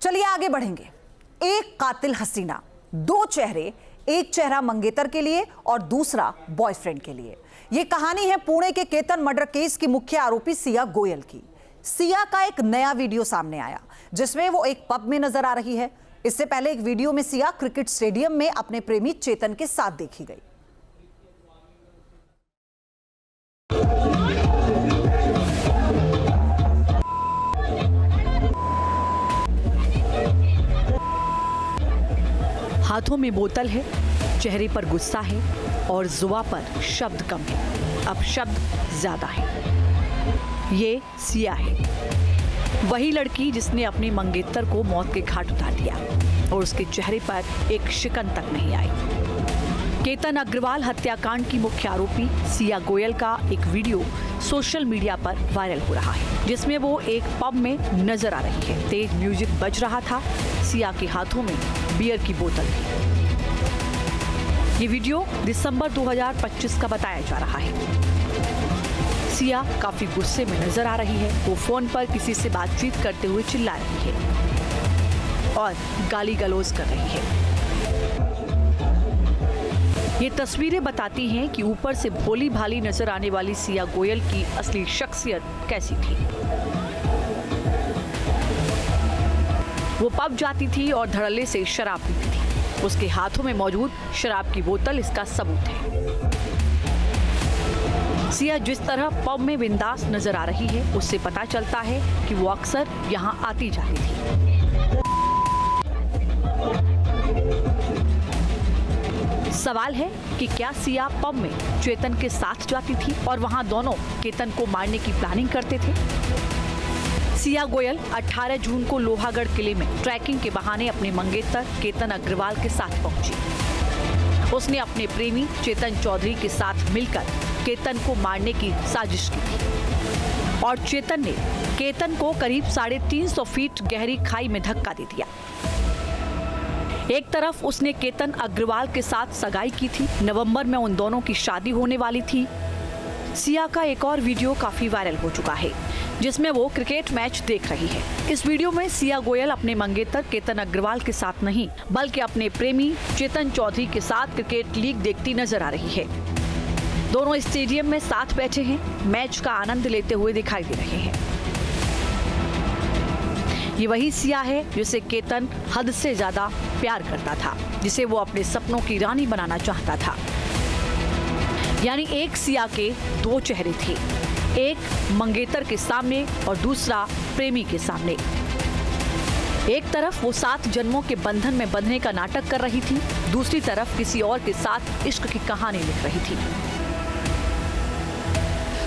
चलिए आगे बढ़ेंगे। एक कातिल हसीना, दो चेहरे, एक चेहरा मंगेतर के लिए और दूसरा बॉयफ्रेंड के लिए। यह कहानी है पुणे के केतन मर्डर केस की मुख्य आरोपी सिया गोयल की। सिया का एक नया वीडियो सामने आया जिसमें वो एक पब में नजर आ रही है। इससे पहले एक वीडियो में सिया क्रिकेट स्टेडियम में अपने प्रेमी चेतन के साथ देखी गई। हाथों में बोतल है, चेहरे पर गुस्सा है और जुबान पर शब्द कम है। अब शब्द ज्यादा है। ये सिया है, वही लड़की जिसने अपने मंगेतर को मौत के घाट उतार दिया और उसके चेहरे पर एक शिकन तक नहीं आई। केतन अग्रवाल हत्याकांड की मुख्य आरोपी सिया गोयल का एक वीडियो सोशल मीडिया पर वायरल हो रहा है जिसमें वो एक पब में नजर आ रही है। तेज म्यूजिक बज रहा था, सिया के हाथों में बियर की बोतल थी। ये वीडियो दिसंबर 2025 का बताया जा रहा है। सिया काफी गुस्से में नजर आ रही है। वो फोन पर किसी से बातचीत करते हुए चिल्ला रही है और गाली गलौज कर रही है। ये तस्वीरें बताती हैं कि ऊपर से भोली भाली नजर आने वाली सिया गोयल की असली शख्सियत कैसी थी। वो पब जाती थी और धड़ल्ले से शराब पीती थी। उसके हाथों में मौजूद शराब की बोतल इसका सबूत है। सिया जिस तरह पब में बिंदास नजर आ रही है उससे पता चलता है कि वो अक्सर यहाँ आती जाती थी। सवाल है कि क्या सिया पब में चेतन के साथ जाती थी और वहां दोनों केतन को मारने की प्लानिंग करते थे। सिया गोयल 18 जून को लोहागढ़ किले में ट्रैकिंग के बहाने अपने मंगेतर केतन अग्रवाल के साथ पहुंची। उसने अपने प्रेमी चेतन चौधरी के साथ मिलकर केतन को मारने की साजिश की थी और चेतन ने केतन को करीब 350 फीट गहरी खाई में धक्का दे दिया। एक तरफ उसने केतन अग्रवाल के साथ सगाई की थी। नवंबर में उन दोनों की शादी होने वाली थी। सिया का एक और वीडियो काफी वायरल हो चुका है जिसमें वो क्रिकेट मैच देख रही है। इस वीडियो में सिया गोयल अपने मंगेतर केतन अग्रवाल के साथ नहीं बल्कि अपने प्रेमी चेतन चौधरी के साथ क्रिकेट लीग देखती नजर आ रही है। दोनों स्टेडियम में साथ बैठे हैं, मैच का आनंद लेते हुए दिखाई दे रहे हैं। ये वही सिया है जिसे केतन हद से ज्यादा प्यार करता था, जिसे वो अपने सपनों की रानी बनाना चाहता था। यानी एक सिया के दो चेहरे थे, एक मंगेतर के सामने और दूसरा प्रेमी के सामने। एक तरफ वो 7 जन्मों के बंधन में बंधने का नाटक कर रही थी, दूसरी तरफ किसी और के साथ इश्क की कहानी लिख रही थी।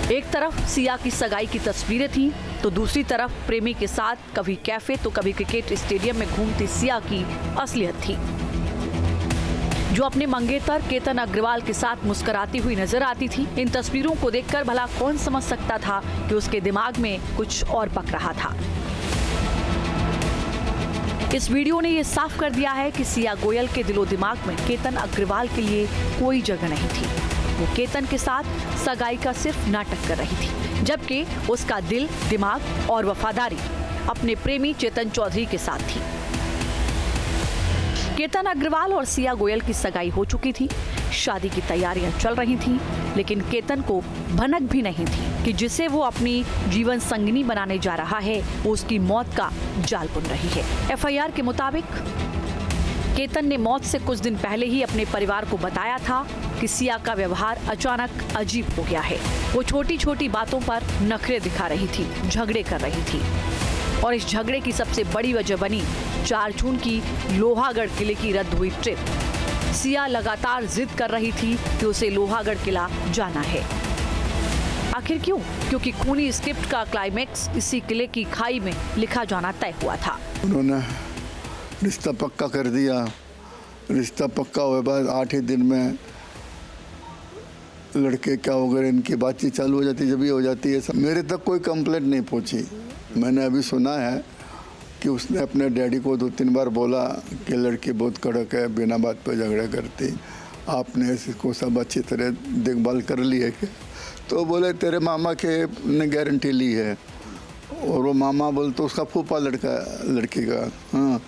एक तरफ सिया की सगाई की तस्वीरें थीं, तो दूसरी तरफ प्रेमी के साथ कभी कैफे तो कभी क्रिकेट स्टेडियम में घूमती सिया की असलियत थी, जो अपने मंगेतर केतन अग्रवाल के साथ मुस्कुराती हुई नजर आती थी। इन तस्वीरों को देखकर भला कौन समझ सकता था कि उसके दिमाग में कुछ और पक रहा था। इस वीडियो ने यह साफ कर दिया है कि सिया गोयल के दिलो दिमाग में केतन अग्रवाल के लिए कोई जगह नहीं थी। वो केतन के साथ सगाई का सिर्फ नाटक कर रही थी, जबकि उसका दिल, दिमाग और वफादारी अपने प्रेमी चेतन चौधरी के साथ थी। केतन अग्रवाल और सिया गोयल की सगाई हो चुकी थी, शादी की तैयारियां चल रही थीं, लेकिन केतन को भनक भी नहीं थी कि जिसे वो अपनी जीवन संगिनी बनाने जा रहा है वो उसकी मौत का जाल बुन रही है। एफआईआर के मुताबिक केतन ने मौत से कुछ दिन पहले ही अपने परिवार को बताया था कि सिया का व्यवहार अचानक अजीब हो गया है। वो छोटी छोटी बातों पर नखरे दिखा रही थी, झगड़े कर रही थी और इस झगड़े की सबसे बड़ी वजह बनी 4 जून की लोहागढ़ किले की रद्द हुई ट्रिप। सिया लगातार जिद कर रही थी कि उसे लोहागढ़ किला जाना है। आखिर क्यों? क्योंकि खूनी स्क्रिप्ट का क्लाइमेक्स इसी किले की खाई में लिखा जाना तय हुआ था। उन्होंने रिश्ता पक्का कर दिया। रिश्ता पक्का हुए बाद 8 ही दिन में लड़के क्या हो गए, इनकी बातचीत चालू हो जाती, जब भी हो जाती है। मेरे तक कोई कंप्लेंट नहीं पहुंची। मैंने अभी सुना है कि उसने अपने डैडी को 2-3 बार बोला कि लड़की बहुत कड़क है, बिना बात पर झगड़ा करती, आपने इसको सब अच्छी तरह देखभाल कर ली है क्या? तो बोले तेरे मामा के ने गारंटी ली है। और वो मामा बोल तो उसका फूफा लड़की का। हाँ,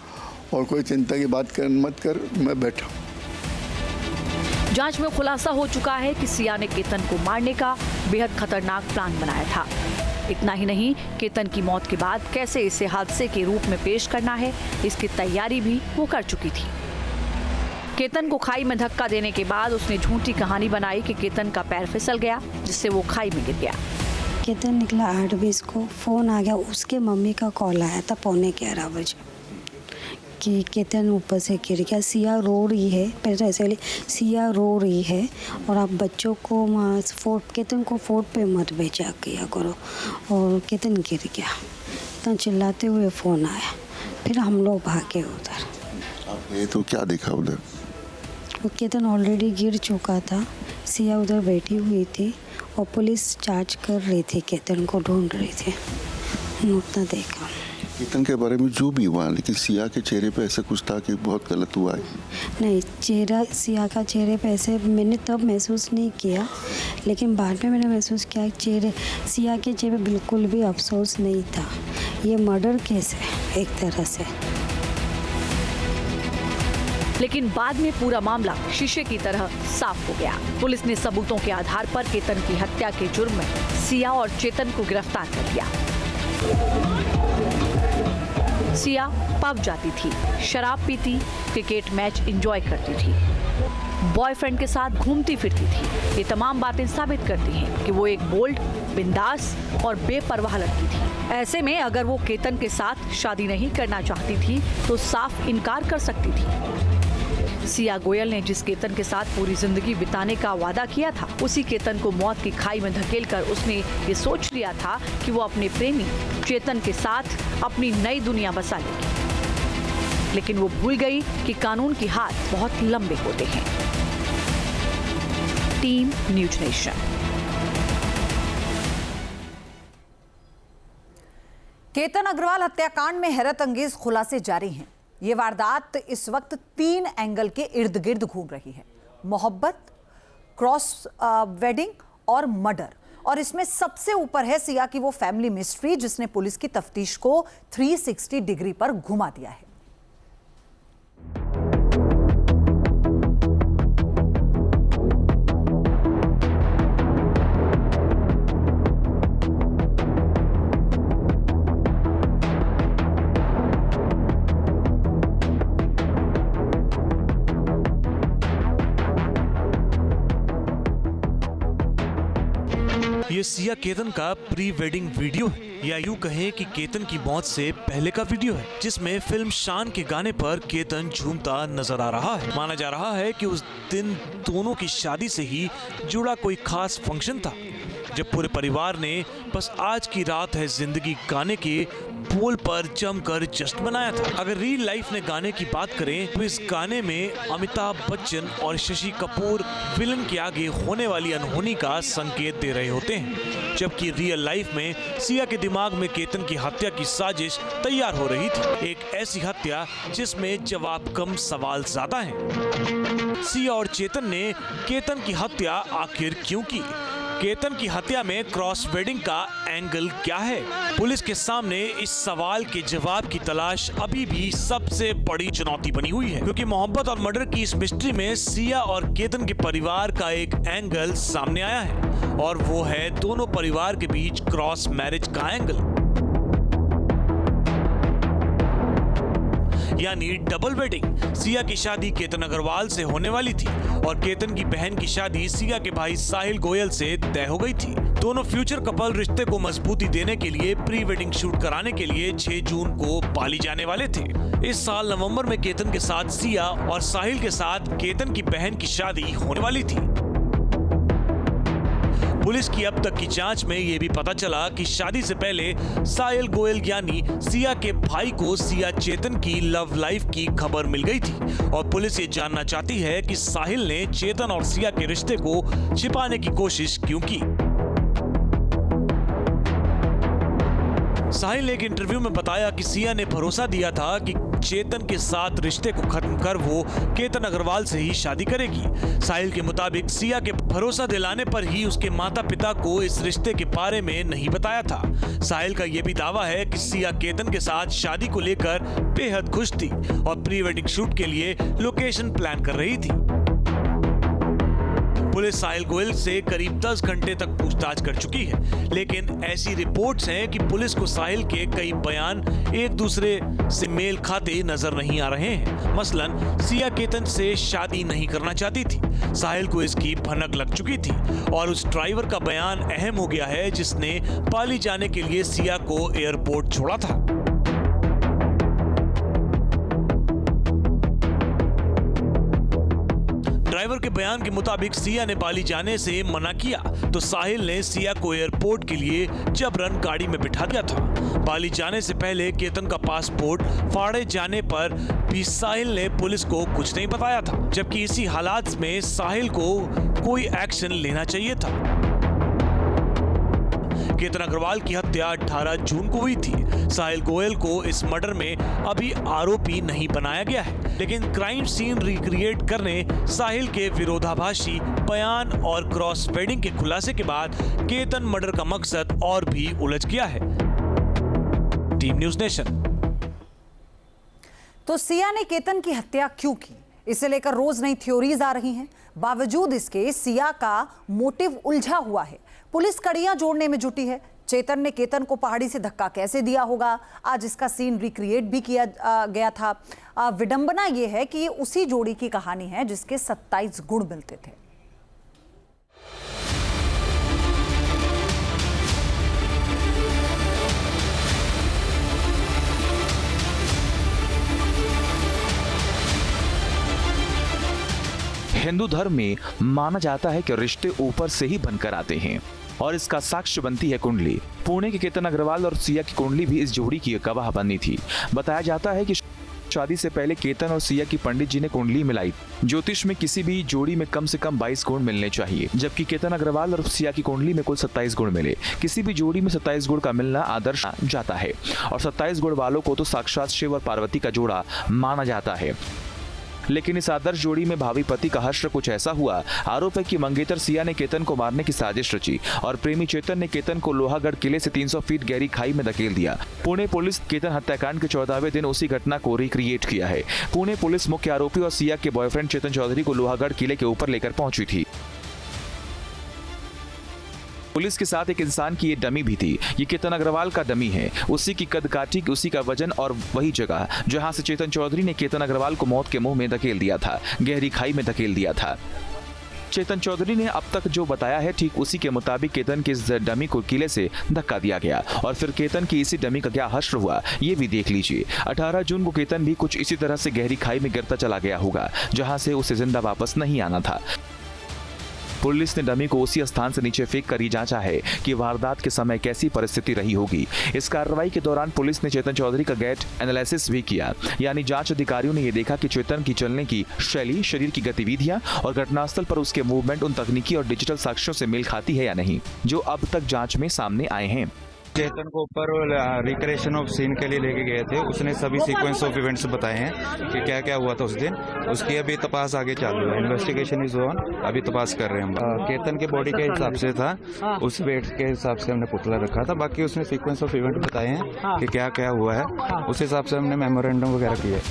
और कोई चिंता की बात मत कर, मैं बैठा हूँ। जांच में खुलासा हो चुका है कि सिया ने केतन को मारने का बेहद खतरनाक प्लान बनाया था। इतना ही नहीं, केतन की मौत के बाद कैसे इसे हादसे के रूप में पेश करना है, इसकी तैयारी भी वो कर चुकी थी। केतन को खाई में धक्का देने के बाद उसने झूठी कहानी बनाई कि केतन का पैर फिसल गया, जिससे वो खाई में गिर गया। केतन निकला 8:20 को, फ़ोन आ गया, उसके मम्मी का कॉल आया था 11:15 बजे कि केतन ऊपर से गिर गया, सिया रो रही है। पहले ऐसे सिया रो रही है और आप बच्चों को केतन को फोर्ट पे मत भेजा किया करो। और केतन गिर गया, इतना चिल्लाते हुए फ़ोन आया, फिर हम लोग भागे उधर। आप गए तो क्या देखा उधर? वो केतन ऑलरेडी गिर चुका था, सिया उधर बैठी हुई थी और पुलिस जांच कर रही थी, केतन को ढूंढ रही थी। उतना देखा। केतन के बारे में जो भी हुआ, लेकिन सिया के चेहरे पे ऐसा कुछ था कि बहुत गलत हुआ है। नहीं, सिया का चेहरे पे ऐसे मैंने तब महसूस नहीं किया, लेकिन बाद में मैंने महसूस किया सिया के चेहरे पे बिल्कुल भी अफसोस नहीं था। ये मर्डर केस है एक तरह से। लेकिन बाद में पूरा मामला शीशे की तरह साफ हो गया। पुलिस ने सबूतों के आधार पर केतन की हत्या के जुर्म में सिया और चेतन को गिरफ्तार कर लिया। सिया पब जाती थी, शराब पीती, क्रिकेट मैच एंजॉय करती थी, बॉयफ्रेंड के साथ घूमती फिरती थी। ये तमाम बातें साबित करती हैं कि वो एक बोल्ड, बिंदास और बेपरवाह लड़की थी। ऐसे में अगर वो केतन के साथ शादी नहीं करना चाहती थी तो साफ इनकार कर सकती थी। सिया गोयल ने जिस केतन के साथ पूरी जिंदगी बिताने का वादा किया था, उसी केतन को मौत की खाई में धकेलकर उसने ये सोच लिया था कि वो अपने प्रेमी चेतन के साथ अपनी नई दुनिया बसा लेगी। लेकिन वो भूल गई कि कानून के हाथ बहुत लंबे होते हैं। Team News Nation. Ketan Agarwal हत्याकांड में हैरत अंगेज खुलासे जारी हैं। ये वारदात इस वक्त 3 एंगल के इर्द गिर्द घूम रही है: मोहब्बत, क्रॉस वेडिंग और मर्डर। और इसमें सबसे ऊपर है सिया की वो फैमिली मिस्ट्री, जिसने पुलिस की तफ्तीश को 360 डिग्री पर घुमा दिया है। ये सिया केतन का प्री वेडिंग वीडियो है, या यूं कहें कि केतन की मौत से पहले का वीडियो है, जिसमें फिल्म शान के गाने पर केतन झूमता नजर आ रहा है। माना जा रहा है कि उस दिन दोनों की शादी से ही जुड़ा कोई खास फंक्शन था, जब पूरे परिवार ने बस आज की रात है जिंदगी गाने के बोल पर जमकर जश्न मनाया था। अगर रियल लाइफ ने गाने की बात करें तो इस गाने में अमिताभ बच्चन और शशि कपूर विलन के आगे होने वाली अनहोनी का संकेत दे रहे होते हैं, जबकि रियल लाइफ में सिया के दिमाग में केतन की हत्या की साजिश तैयार हो रही थी। एक ऐसी हत्या जिसमें जवाब कम सवाल ज्यादा हैं। सिया और चेतन ने केतन की हत्या आखिर क्यों की? केतन की हत्या में क्रॉस वेडिंग का एंगल क्या है? पुलिस के सामने इस सवाल के जवाब की तलाश अभी भी सबसे बड़ी चुनौती बनी हुई है, क्योंकि मोहब्बत और मर्डर की इस मिस्ट्री में सिया और केतन के परिवार का एक एंगल सामने आया है, और वो है दोनों परिवार के बीच क्रॉस मैरिज का एंगल, यानी डबल वेडिंग। सिया की शादी केतन अग्रवाल से होने वाली थी और केतन की बहन की शादी सिया के भाई साहिल गोयल से तय हो गई थी। दोनों फ्यूचर कपल रिश्ते को मजबूती देने के लिए प्री वेडिंग शूट कराने के लिए 6 जून को बाली जाने वाले थे। इस साल नवंबर में केतन के साथ सिया और साहिल के साथ केतन की बहन की शादी होने वाली थी। पुलिस की अब तक की जांच में यह भी पता चला कि शादी से पहले साहिल गोयल यानी सिया के भाई को सिया चेतन की लव लाइफ की खबर मिल गई थी, और पुलिस ये जानना चाहती है कि साहिल ने चेतन और सिया के रिश्ते को छिपाने की कोशिश क्यों की। साहिल ने एक इंटरव्यू में बताया कि सिया ने भरोसा दिया था कि चेतन के साथ रिश्ते को खत्म कर वो केतन अग्रवाल से ही शादी करेगी। साहिल के मुताबिक सिया के भरोसा दिलाने पर ही उसके माता पिता को इस रिश्ते के बारे में नहीं बताया था। साहिल का यह भी दावा है कि सिया केतन के साथ शादी को लेकर बेहद खुश थी और प्री वेडिंग शूट के लिए लोकेशन प्लान कर रही थी। पुलिस साहिल गोयल से करीब 10 घंटे तक पूछताछ कर चुकी है, लेकिन ऐसी रिपोर्ट्स हैं कि पुलिस को साहिल के कई बयान एक दूसरे से मेल खाते नजर नहीं आ रहे हैं। मसलन सिया केतन से शादी नहीं करना चाहती थी, साहिल को इसकी भनक लग चुकी थी और उस ड्राइवर का बयान अहम हो गया है जिसने पाली जाने के लिए सिया को एयरपोर्ट छोड़ा था। ड्राइवर के बयान के मुताबिक सिया ने बाली जाने से मना किया तो साहिल ने सिया को एयरपोर्ट के लिए जबरन गाड़ी में बिठा दिया था। बाली जाने से पहले केतन का पासपोर्ट फाड़े जाने पर भी साहिल ने पुलिस को कुछ नहीं बताया था, जबकि इसी हालात में साहिल को कोई एक्शन लेना चाहिए था। केतन अग्रवाल की हत्या 18 जून को हुई थी। साहिल गोयल को इस मर्डर में अभी आरोपी नहीं बनाया गया है, लेकिन क्राइम सीन रिक्रिएट करने, साहिल के विरोधाभासी बयान और क्रॉस वेडिंग के खुलासे के बाद केतन मर्डर का मकसद और भी उलझ गया है। Team news nation. तो सिया ने केतन की हत्या क्यों की, इसे लेकर रोज नई थ्योरीज आ रही हैं। बावजूद इसके सिया का मोटिव उलझा हुआ है। पुलिस कड़ियां जोड़ने में जुटी है। चेतन ने केतन को पहाड़ी से धक्का कैसे दिया होगा, आज इसका सीन रिक्रिएट भी किया गया था। विडंबना यह है कि ये उसी जोड़ी की कहानी है जिसके 27 गुण मिलते थे। हिंदू धर्म में माना जाता है कि रिश्ते ऊपर से ही बनकर आते हैं और इसका साक्ष्य बनती है कुंडली। पुणे के केतन अग्रवाल और सिया की कुंडली भी इस जोड़ी की गवाह बनी थी। बताया जाता है कि शादी से पहले केतन और सिया की पंडित जी ने कुंडली मिलाई। ज्योतिष में किसी भी जोड़ी में कम से कम 22 गुण मिलने चाहिए, जबकि केतन अग्रवाल और सिया की कुंडली में कुल 27 गुण मिले। किसी भी जोड़ी में 27 गुण का मिलना आदर्श जाता है और 27 गुण वालों को तो साक्षात शिव और पार्वती का जोड़ा माना जाता है। लेकिन इस आदर्श जोड़ी में भावी पति का हश्र कुछ ऐसा हुआ। आरोप है कि मंगेतर सिया ने केतन को मारने की साजिश रची और प्रेमी चेतन ने केतन को लोहागढ़ किले से 300 फीट गहरी खाई में धकेल दिया। पुणे पुलिस केतन हत्याकांड के 14वें दिन उसी घटना को रिक्रिएट किया है। पुणे पुलिस मुख्य आरोपी और सिया के बॉयफ्रेंड चेतन चौधरी को लोहागढ़ किले के ऊपर लेकर पहुंची थी। पुलिस के साथ एक इंसान की ये डमी भी थी। ये केतन अग्रवाल का डमी है, उसी की कद काठी, उसी का वजन और वही जगह जहां से चेतन चौधरी ने केतन अग्रवाल को मौत के मुंह में धकेल दिया था, गहरी खाई में धकेल दिया था। चेतन चौधरी ने अब तक जो बताया है ठीक उसी के मुताबिक केतन के इस डमी को किले से धक्का दिया गया और फिर केतन की इसी डमी का क्या हश्र हुआ ये भी देख लीजिए। 18 जून को केतन भी कुछ इसी तरह से गहरी खाई में गिरता चला गया होगा जहां से उसे जिंदा वापस नहीं आना था। पुलिस ने डमी को उसी स्थान से नीचे फेंक कर ही जांचा है कि वारदात के समय कैसी परिस्थिति रही होगी। इस कार्रवाई के दौरान पुलिस ने चेतन चौधरी का गैट एनालिसिस भी किया, यानी जांच अधिकारियों ने यह देखा कि चेतन की चलने की शैली, शरीर की गतिविधियां और घटनास्थल पर उसके मूवमेंट उन तकनीकी और डिजिटल साक्ष्यों से मेल खाती है या नहीं, जो अब तक जांच में सामने आए हैं। चेतन को ऊपर रिक्रिएशन ऑफ सीन के लिए लेके गए थे। उसने सभी सीक्वेंस ऑफ इवेंट्स बताए हैं कि क्या क्या हुआ था उस दिन। उसकी अभी तपास आगे चालू है, इन्वेस्टिगेशन इज ऑन, अभी तपास कर रहे हैं हम। केतन के बॉडी के हिसाब से था, उस वेट के हिसाब से हमने पुतला रखा था। बाकी उसने सीक्वेंस ऑफ इवेंट बताए हैं कि क्या क्या हुआ है, उस हिसाब से हमने मेमोरेंडम वगैरह किए।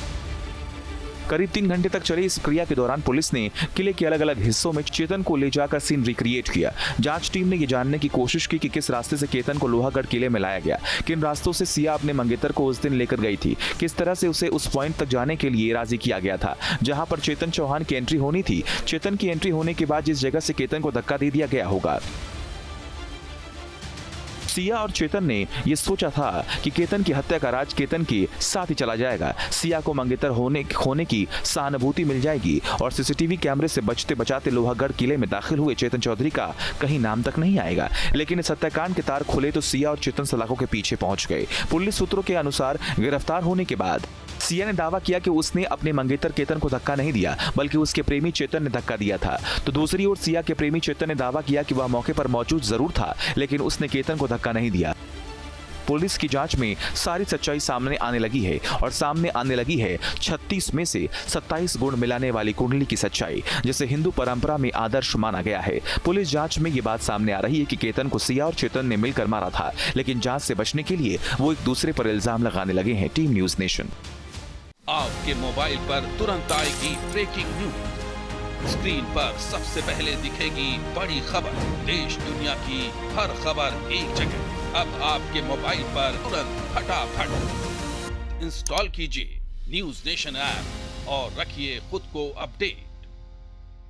करीब 3 घंटे तक चली इस क्रिया के दौरान पुलिस ने किले के अलग अलग हिस्सों में चेतन को ले जाकर सीन रिक्रिएट किया। जांच टीम ने यह जानने की कोशिश की कि किस रास्ते से केतन को लोहागढ़ किले में लाया गया, किन रास्तों से सिया अपने मंगेतर को उस दिन लेकर गई थी, किस तरह से उसे उस पॉइंट तक जाने के लिए राजी किया गया था जहां पर चेतन चौहान की एंट्री होनी थी। चेतन की एंट्री होने के बाद जिस जगह से केतन को धक्का दे दिया गया होगा, सिया और चेतन ने यह सोचा था कि केतन की हत्या का राज केतन के साथ ही चला जाएगा। सिया को मंगेतर होने की सहानुभूति मिल जाएगी और सीसीटीवी कैमरे से बचते बचाते लोहागढ़ किले में दाखिल हुए चेतन चौधरी का कहीं नाम तक नहीं आएगा। लेकिन इस हत्याकांड के तार खुले तो सिया और चेतन सलाखों के पीछे पहुंच गए। पुलिस सूत्रों के अनुसार गिरफ्तार होने के बाद सिया ने दावा किया कि उसने अपने मंगेतर केतन को धक्का नहीं दिया, बल्कि उसके प्रेमी चेतन ने धक्का दिया था। तो दूसरी ओर सिया के प्रेमी चेतन ने दावा किया कि वह मौके पर मौजूद जरूर था, लेकिन उसने केतन को धक्का नहीं दिया। पुलिस की जांच में सारी सच्चाई सामने आने लगी है और सामने आने लगी है 36 में से 27 गुण मिलाने वाली कुंडली की सच्चाई, जिसे हिंदू परंपरा में आदर्श माना गया है। पुलिस जांच में ये बात सामने आ रही है कि केतन को सिया और चेतन ने मिलकर मारा था, लेकिन जांच से बचने के लिए वो एक दूसरे पर इल्जाम लगाने लगे हैं। Team news nation. आपके मोबाइल पर तुरंत आएगी ब्रेकिंग न्यूज। स्क्रीन पर सबसे पहले दिखेगी बड़ी खबर। देश दुनिया की हर खबर एक जगह। अब आपके मोबाइल पर तुरंत फटाफट इंस्टॉल कीजिए न्यूज़ नेशन ऐप और रखिए खुद को अपडेट।